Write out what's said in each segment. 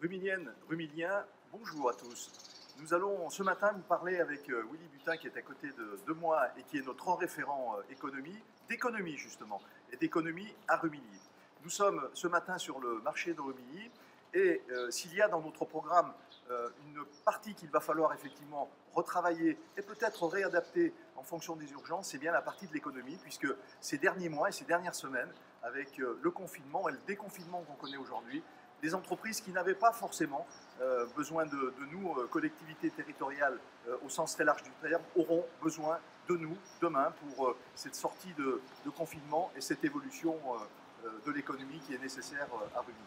Rumiliennes, Rumiliens, bonjour à tous. Nous allons ce matin vous parler avec Willy Butin qui est à côté de moi et qui est notre grand référent économie, d'économie justement, et d'économie à Rumilly. Nous sommes ce matin sur le marché de Rumilly et s'il y a dans notre programme une partie qu'il va falloir effectivement retravailler et peut-être réadapter en fonction des urgences, c'est bien la partie de l'économie, puisque ces derniers mois et ces dernières semaines, avec le confinement et le déconfinement qu'on connaît aujourd'hui, des entreprises qui n'avaient pas forcément besoin de nous, collectivités territoriales au sens très large du terme, auront besoin de nous demain pour cette sortie de confinement et cette évolution de l'économie qui est nécessaire à Rumilly.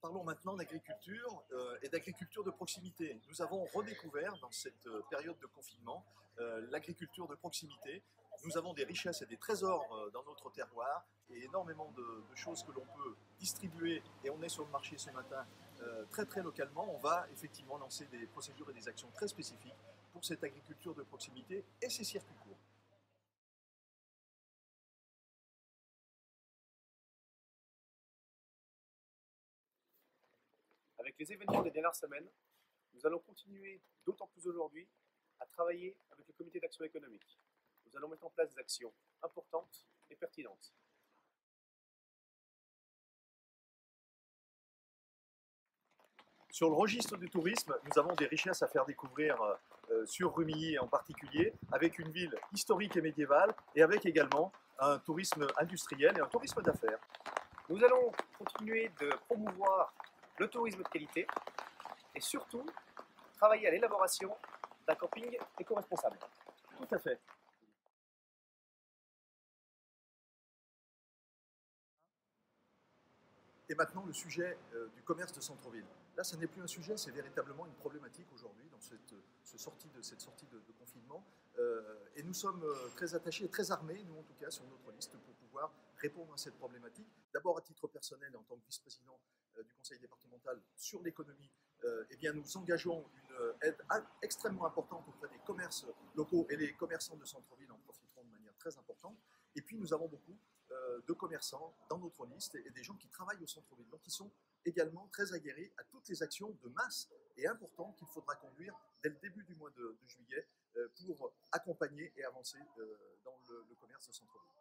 Parlons maintenant d'agriculture et d'agriculture de proximité. Nous avons redécouvert dans cette période de confinement l'agriculture de proximité. Nous avons des richesses et des trésors dans notre terroir et énormément de choses que l'on peut distribuer, et on est sur le marché ce matin très très localement. On va effectivement lancer des procédures et des actions très spécifiques pour cette agriculture de proximité et ces circuits courts. Avec les événements des dernières semaines, nous allons continuer, d'autant plus aujourd'hui, à travailler avec le comité d'action économique. Nous allons mettre en place des actions importantes et pertinentes. Sur le registre du tourisme, nous avons des richesses à faire découvrir sur Rumilly en particulier, avec une ville historique et médiévale, et avec également un tourisme industriel et un tourisme d'affaires. Nous allons continuer de promouvoir le tourisme de qualité et surtout travailler à l'élaboration d'un camping éco-responsable. Tout à fait. Et maintenant, le sujet du commerce de centre-ville. Là, ce n'est plus un sujet, c'est véritablement une problématique aujourd'hui dans cette sortie de confinement. Et nous sommes très attachés et très armés, nous en tout cas, sur notre liste pour pouvoir répondre à cette problématique. D'abord, à titre personnel, en tant que vice-président du conseil départemental sur l'économie, eh bien, nous engageons une aide extrêmement importante auprès des commerces locaux, et les commerçants de centre-ville en profiteront de manière très importante. Et puis, nous avons beaucoup de commerçants dans notre liste et des gens qui travaillent au centre-ville, donc qui sont également très aguerris à toutes les actions de masse et importantes qu'il faudra conduire dès le début du mois de juillet pour accompagner et avancer dans le commerce de centre-ville.